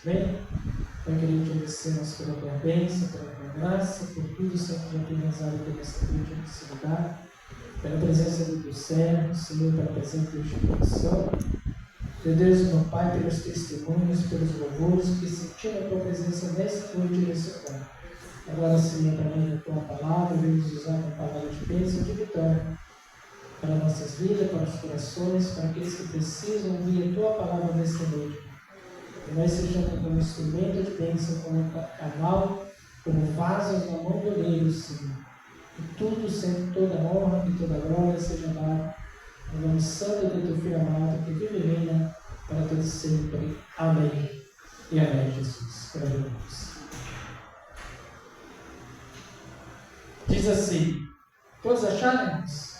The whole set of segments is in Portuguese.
Bem, eu queria te agradecer pela tua bênção, pela tua graça, por tudo, Senhor, que já tem realizado aqui nesta noite nesse lugar, pela presença do teu servo, Senhor, pela presença do Espírito Santo. Meu Deus, meu Pai, pelos testemunhos, pelos louvores que sentiram a tua presença nessa noite e nesse lugar. Agora, Senhor, através da tua palavra, vamos usar a palavra de bênção e de vitória para nossas vidas, para os corações, para aqueles que precisam ouvir a tua palavra nesta noite. Que nós sejamos como instrumento de bênção, como canal, como vasos na mão do oleiro, Senhor. Que tudo, sempre, toda honra e toda glória seja dada no nome santo do teu Filho amado, que vive e reina para todo sempre. Amém. E amém, Jesus. Glória a Deus. Diz assim, todos acharam, irmãos?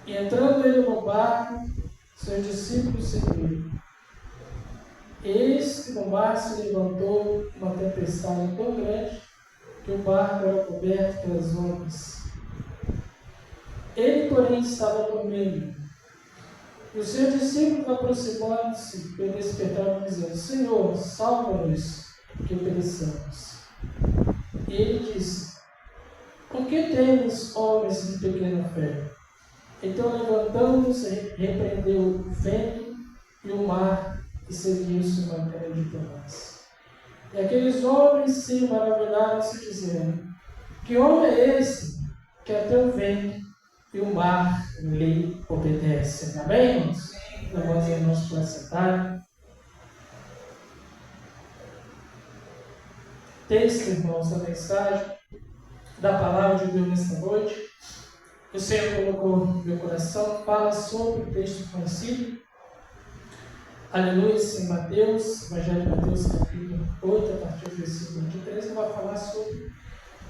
E entrando ele no barco, seus discípulos seguiram. Eis que no mar se levantou uma tempestade tão grande que o barco era coberto pelas ondas. Ele, porém, estava dormindo. E os seus discípulos, aproximando-se, o despertaram, dizendo: Senhor, salva-nos, que pereçamos. E ele disse: Por que temes, homens de pequena fé? Então, levantando-se, repreendeu o vento e o mar, e seguiu-se uma grande bonança. E aqueles homens se maravilharam-se, dizendo: Que homem é esse, que até o vento e o mar lhe obedecem? Amém, irmãos? Vamos, irmãos, para sentar. Texto, irmãos, da mensagem da palavra de Deus nesta noite. O Senhor colocou no meu coração, fala sobre o texto conhecido. Aleluia, em Mateus, Evangelho de Mateus, capítulo 8, a partir do versículo 23, ele vai falar sobre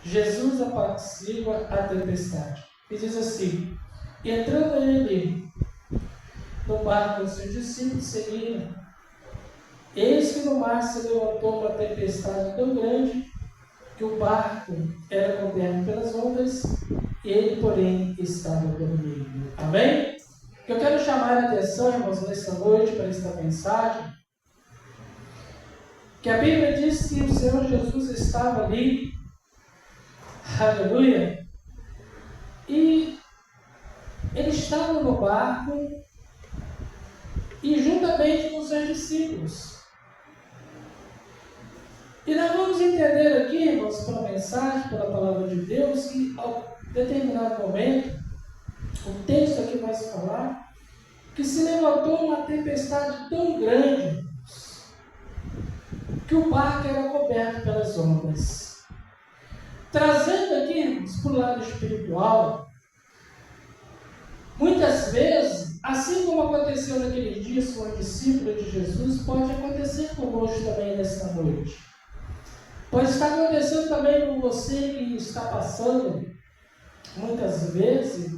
Jesus apacigua a tempestade. E diz assim: E entrando ele no barco, os seus discípulos seguiram. Eis que no mar se levantou uma tempestade tão grande que o barco era coberto pelas ondas, ele, porém, estava dormindo. Amém? Que eu quero chamar a atenção, irmãos, nesta noite, para esta mensagem, que a Bíblia diz que o Senhor Jesus estava ali, aleluia, e ele estava no barco, e juntamente com os seus discípulos. E nós vamos entender aqui, irmãos, pela mensagem, pela palavra de Deus, que ao determinado momento, o texto aqui vai se falar, que se levantou uma tempestade tão grande, que o barco era coberto pelas ondas. Trazendo aqui, irmãos, para o lado espiritual, muitas vezes, assim como aconteceu naqueles dias com os discípulos de Jesus, pode acontecer conosco também nesta noite. Pode estar acontecendo também com você que está passando muitas vezes.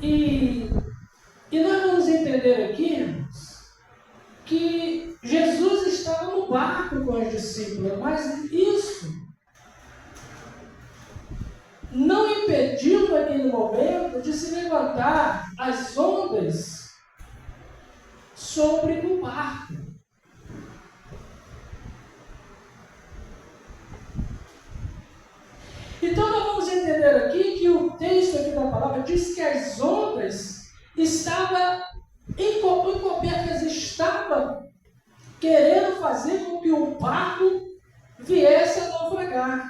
E nós vamos entender aqui, irmãos, que Jesus estava no barco com os discípulos, mas isso não impediu naquele momento de se levantar as ondas sobre o barco. Então nós vamos entender aqui que o texto aqui da palavra diz que as ondas estavam encobertas, estavam querendo fazer com que o barco viesse a naufragar.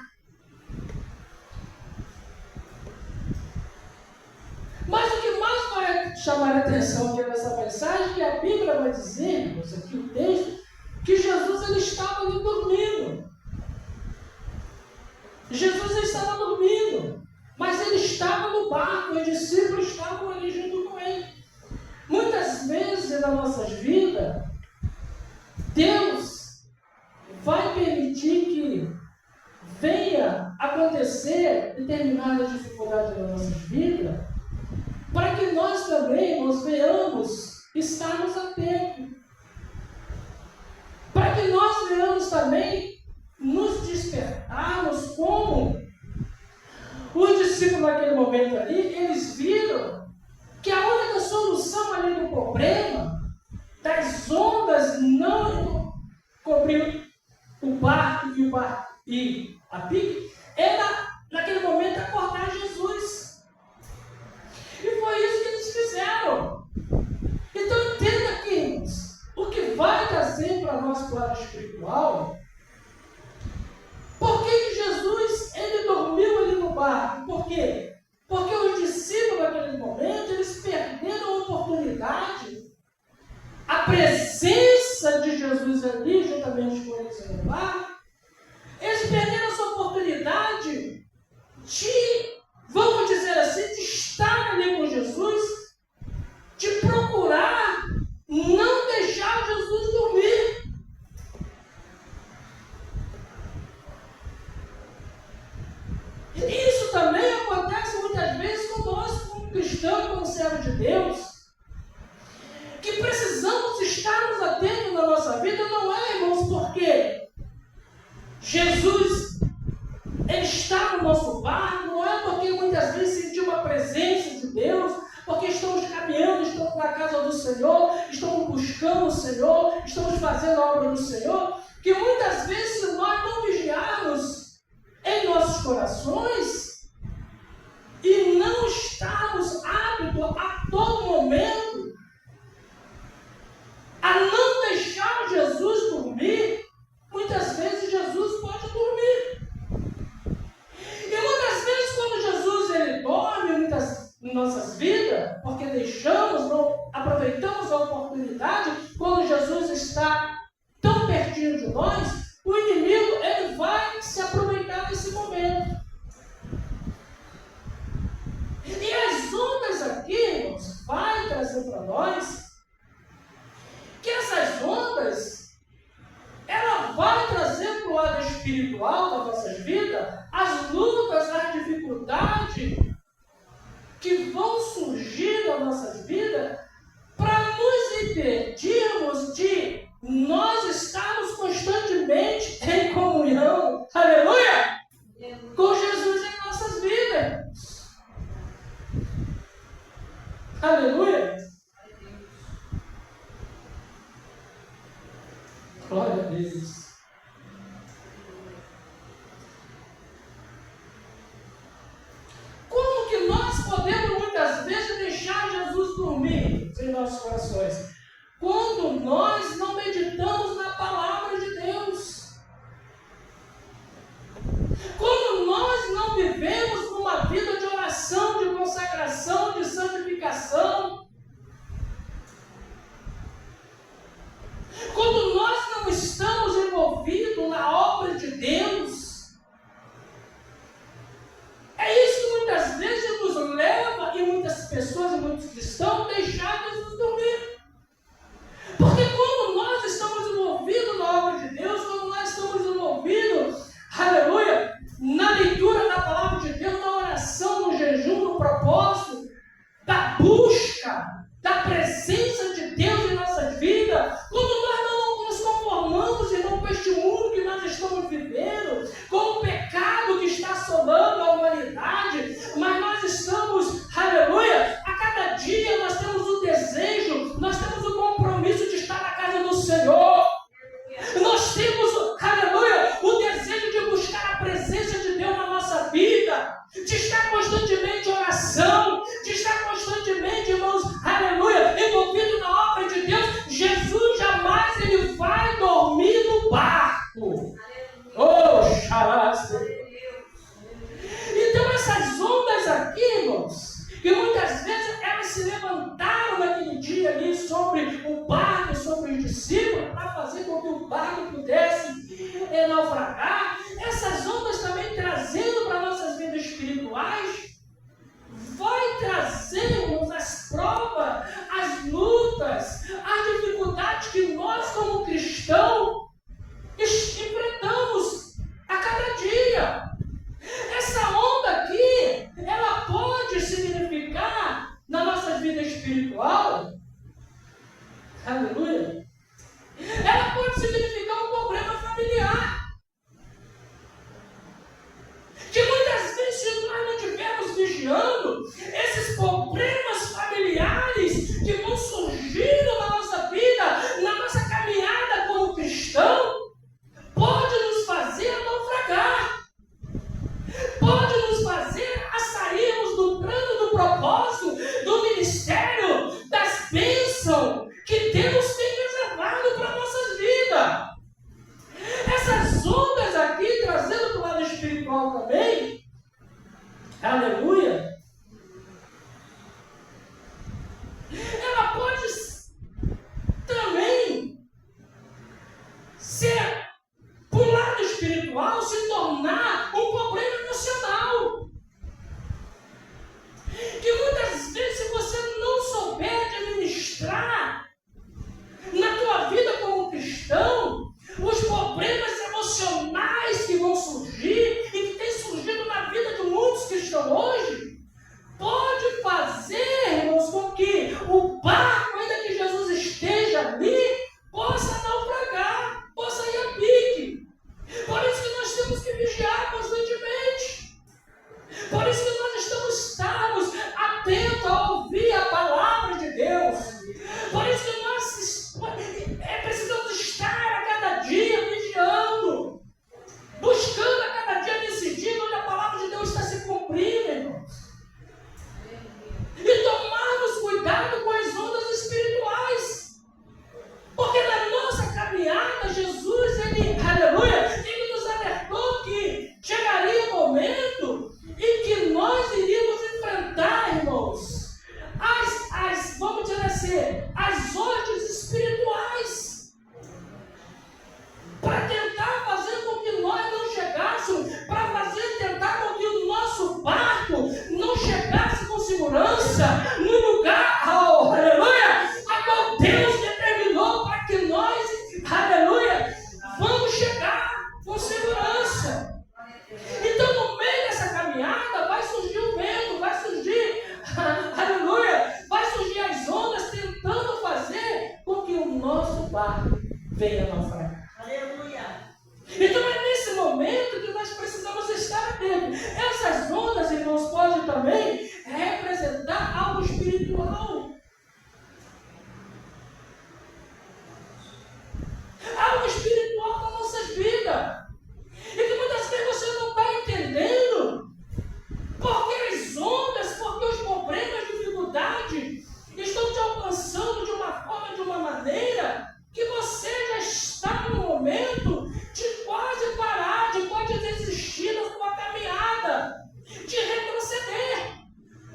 Mas o que mais vai chamar a atenção aqui nessa mensagem, que a Bíblia vai dizer, irmãos, aqui o texto, que Jesus ele estava ali dormindo. Jesus estava dormindo, mas ele estava no barco, os discípulos estavam ali junto com ele. Muitas vezes nas nossas vidas, Deus vai permitir que venha acontecer determinadas dificuldades nas nossas vidas, para que nós também nos venhamos estarmos atentos, para que nós venhamos também nos despertarmos como os discípulos naquele momento momento ali, eles viram que a única solução ali do problema, das ondas não cobrir o barco e a pique, era, naquele momento, acordar Jesus. E foi isso que eles fizeram. Então entenda aqui, o que vai trazer para nós para o lado espiritual, por que Jesus ele dormiu ali no barco? Por quê? Porque os discípulos naquele momento, eles perderam a oportunidade, a presença de Jesus ali, juntamente com eles no barco, eles perderam essa oportunidade de, vamos dizer assim, de estar ali com Jesus, de procurar não deixar Jesus dormir. E isso também acontece muitas vezes com nós, como cristãos, como servos de Deus, que precisamos estarmos atentos na nossa vida, não é, irmãos, porque Jesus ele está no nosso barco, não é porque muitas vezes sentimos uma presença de Deus, porque estamos caminhando, estamos na casa do Senhor, estamos buscando o Senhor, estamos fazendo a obra do Senhor, que muitas vezes, se nós não vigiarmos em nossos corações e não estarmos hábitos a todo momento a não deixar Jesus dormir, muitas vezes Jesus pode dormir. E muitas vezes quando Jesus ele dorme em nossas vidas, porque deixamos, não aproveitamos a oportunidade, quando Jesus está tão pertinho de nós, o inimigo ele vai se aproveitar desse momento. E as ondas aqui, irmãos, vai trazer para nós que essas ondas, ela vai trazer para o lado espiritual das nossas vidas as lutas, as dificuldades que vão surgir nas nossas vidas para nos impedirmos de nós estarmos constantemente em comunhão, aleluia, com Jesus em nossas vidas. Aleluia. Glória a Deus. Como que nós podemos muitas vezes deixar Jesus dormir em nossos corações? Quando nós não meditamos na palavra de Deus. Quando nós não vivemos numa vida de oração, de consagração, de santificação. Quando nós não estamos envolvidos na obra de Deus, é isso que muitas vezes nos leva, e muitas pessoas, e muitos cristãos, deixar Jesus dormir. Porque quando nós estamos envolvidos na obra de Deus, quando nós estamos envolvidos, aleluia, na leitura da palavra de Deus, na oração, no jejum, no propósito, da busca, da presença de Deus em nossas vidas, quando nós não nos conformamos, irmão, com este mundo que nós estamos vivendo, com o pecado que está assolando a humanidade, mas nós estamos, aleluia, a cada dia nós temos o desejo, nós temos o compromisso de estar na casa do Senhor. Nós temos, aleluia, o desejo de buscar a presença de Deus na nossa vida, de estar constantemente em oração, de estar constantemente, irmãos, aleluia, envolvido na obra de Deus. Jesus jamais ele vai dormir no barco. Oh, xarás. Então essas ondas aqui, irmãos, que muitas vezes elas se levantaram naquele dia ali sobre o barco, sobre os discípulos, para fazer com que o barco pudesse naufragar. Essas ondas também trazendo para nossas vidas espirituais, vai trazer-nos as provas, as lutas, as dificuldades que nós como cristãos enfrentamos a cada dia. Essa onda aqui, ela pode significar na nossa vida espiritual, aleluia, ela pode significar um problema familiar. Que muitas vezes, se nós não estivermos vigiando, esses problemas familiares que vão surgindo na nossa vida, na nossa caminhada como cristão, pode nos fazer naufragar, pode nos fazer a sairmos do plano, do propósito, do ministério, das bênçãos que Deus tem reservado para a nossa vida. Essas ondas aqui, trazendo para o lado espiritual também, aleluia, ela pode também ser, para o lado espiritual, se tornar um problema emocional. Que muitas vezes, se você não souber administrar na tua vida como cristão, os problemas emocionais que vão surgir e que têm surgido na vida de muitos cristãos hoje, pode fazer, irmãos, com que o barco, ainda que Jesus esteja ali, possa naufragar, possa ir a pique. Por isso que nós temos que vigiar constantemente. Por isso que nós estamos atentos a ouvir a palavra de Deus. Por isso que nós precisamos estar a cada dia vigiando, buscando a cada dia decidir onde a palavra de Deus está se cumprindo, irmãos. E tomarmos cuidado com as ondas espirituais. Porque na nossa caminhada, Jesus, aleluia, ele nos alertou que chegaria um momento em que nós iríamos enfrentar, irmãos, vamos dizer assim, as ordens espirituais, para tentar fazer com que nós não chegássemos, para tentar com que o nosso barco não chegasse com segurança no lugar, aleluia, a qual Deus determinou para que nós, aleluia, vamos chegar com segurança. Então, no meio dessa caminhada, vai surgir o vento, vai surgir, aleluia, vai surgir as ondas tentando fazer com que o nosso barco venha naufragar. Aleluia. Então, é nesse momento que nós precisamos estar atentos. Essas ondas, irmãos, podem também representar algo espiritual. Algo espiritual nas nossas vidas. E que muitas vezes você não está entendendo. Porque as ondas, porque os problemas, dificuldades estão te alcançando de uma forma, de uma maneira, que você já está no momento de quase parar, de quase desistir da sua caminhada, de retroceder.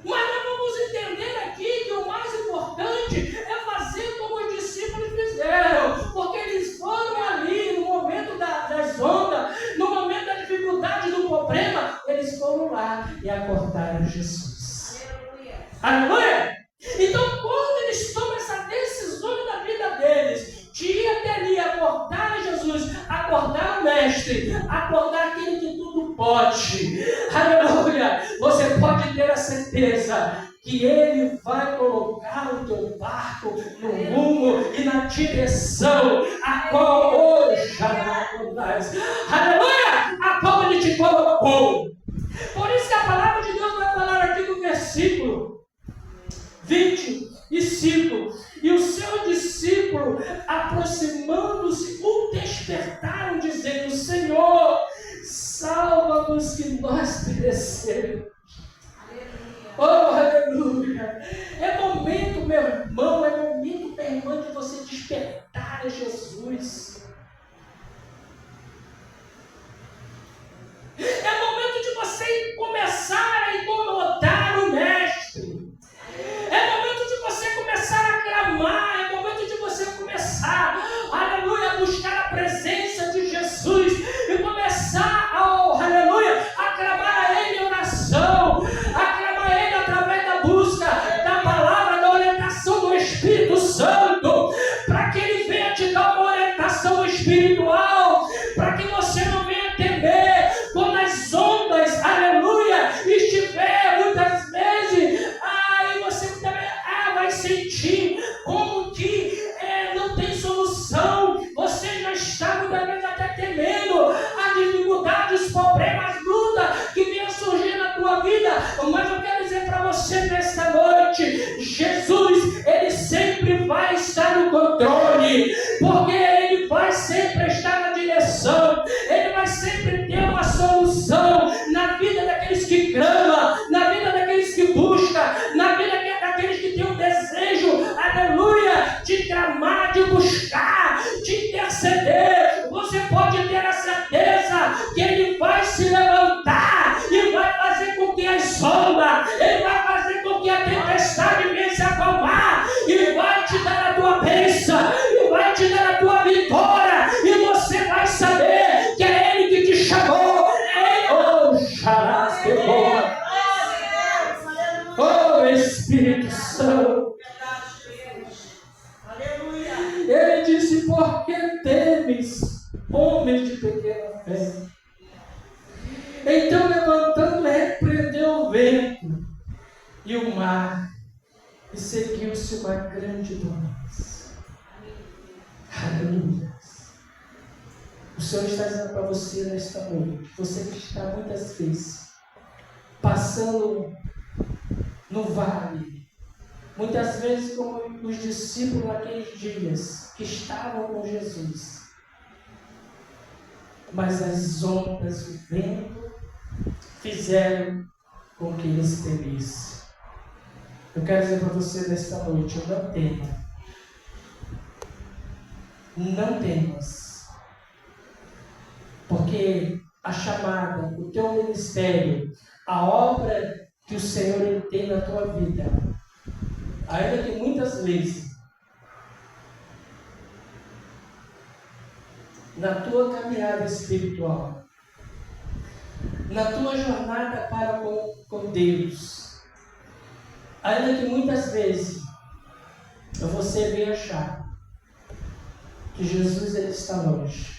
Mas nós vamos entender aqui que o mais importante é fazer como os discípulos fizeram, porque eles foram ali no momento das ondas, no momento da dificuldade, do problema, eles foram lá e acordaram Jesus. Aleluia! Aleluia! Então, quando eles tomam essa decisão na vida deles, de ir até ali, acordar Jesus, acordar o Mestre, acordar aquele que tudo pode, aleluia, você pode ter a certeza que Ele vai colocar o teu barco no rumo e na direção a qual hoje já acordais, aleluia, a qual Ele te colocou. Por isso que a palavra de Deus vai falar aqui no versículo 25: e o seu discípulo, aproximando-se, o despertaram, dizendo: Senhor, salva-nos que nós perecemos. Oh, aleluia! É momento, meu irmão, é momento, minha irmã, de você despertar a Jesus. É momento de você começar a incomodar o Mestre. É momento de você começar a clamar. É momento de você começar, aleluia, a buscar a presença de Jesus e começar, aleluia, a clamar a Ele em oração. porque Ele vai sempre estar na direção, Ele vai sempre ter uma solução na vida daqueles que clamam, na vida daqueles que buscam, na vida daqueles que têm um desejo, aleluia, de clamar, de buscar, de interceder. Você pode ter a certeza que Ele vai se levantar e vai fazer com que as ondas, Ele vai fazer com que a tempestade venha se acalmar e vai te dar a tua bênção, e vai te dar a tua vitória, e você vai saber que é Ele que te chamou. Oh, xarás, que boa! Oh, Espírito Santo! Ele disse: por que temes, homens de pequena fé? Então, levantando, repreendeu o vento e o mar, e seguiu-se uma grande bonança. Aleluia. O Senhor está dizendo para você nesta noite, você que está muitas vezes passando no vale, muitas vezes como os discípulos naqueles dias que estavam com Jesus, mas as ondas, o vento fizeram com que eles temessem. Eu quero dizer para você nesta noite, não tema. Não temas. Porque a chamada, o teu ministério, a obra que o Senhor tem na tua vida, ainda que muitas vezes, na tua caminhada espiritual, na tua jornada para com Deus, ainda que muitas vezes você venha achar que Jesus ele está longe,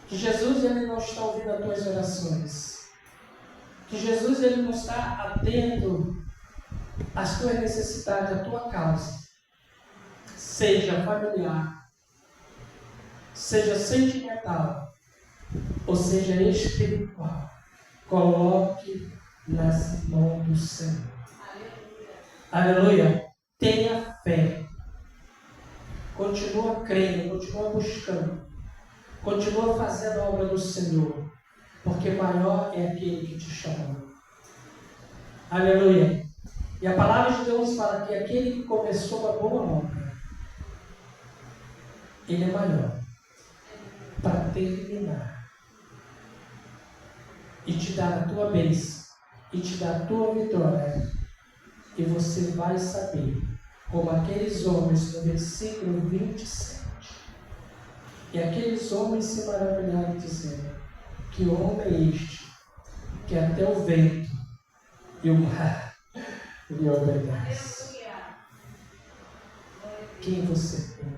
que Jesus ele não está ouvindo as tuas orações, que Jesus ele não está atento às tuas necessidades, à tua causa, seja familiar, seja sentimental, ou seja espiritual, coloque nas mãos do Senhor. Aleluia. Tenha fé. Continua crendo, continua buscando, continua fazendo a obra do Senhor, porque maior é aquele que te chamou. Aleluia. E a palavra de Deus fala que aquele que começou a boa obra, ele é maior para terminar e te dar a tua bênção e te dar a tua vitória. E você vai saber, como aqueles homens no versículo 27, e aqueles homens se maravilharam dizendo: que homem é este, que até o vento e o mar lhe obedecem. Quem você tem?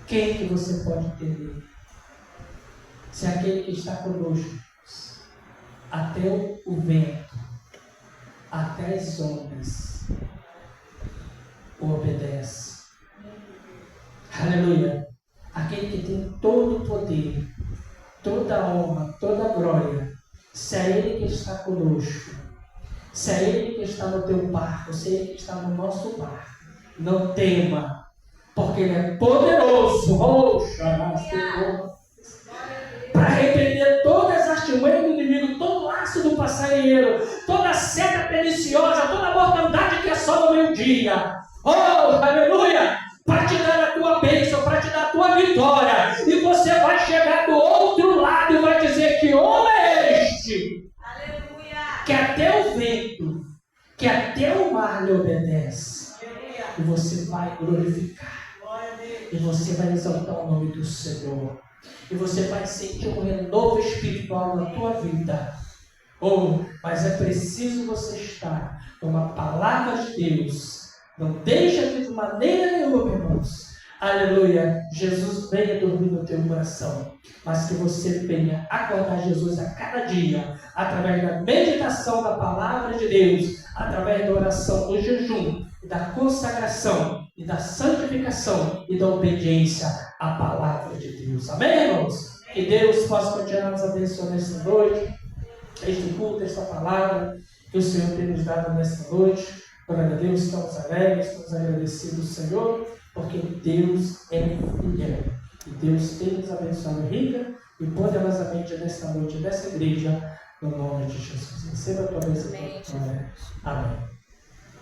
Quem que você pode temer? Se aquele que está conosco, até o vento, até as ondas, o obedece. Aleluia. Aquele que tem todo o poder, toda a honra, toda a glória, se é Ele que está conosco, se é Ele que está no teu barco, se é Ele que está no nosso barco, não tema, porque Ele é poderoso, para repreender todas as artimanhas do inimigo, todo laço do passarinheiro, toda seta perniciosa, toda mortandade que assola o meio-dia. Oh, aleluia! Para te dar a tua bênção, para te dar a tua vitória. E você vai chegar do outro lado e vai dizer: que homem é este? Aleluia! Que até o vento, que até o mar lhe obedece. Aleluia! E você vai glorificar. E você vai exaltar o nome do Senhor. E você vai sentir um renovo espiritual na tua vida. Oh, mas é preciso você estar com a palavra de Deus. Não deixa de maneira nenhuma, irmãos. Aleluia. Jesus venha dormir no teu coração. Mas que você venha acordar Jesus a cada dia. Através da meditação da palavra de Deus. Através da oração, do jejum, da consagração e da santificação e da obediência à palavra de Deus. Amém, irmãos? Que Deus possa continuar nos abençoando nesta noite. Este culto, esta palavra que o Senhor tem nos dado nesta noite. Glória a Deus, estamos alegres, estamos agradecidos, Senhor. porque Deus é fiel. E Deus tem nos abençoado rica e poderosamente nesta noite, nessa igreja, no nome de Jesus. Receba a tua bênção. Amém.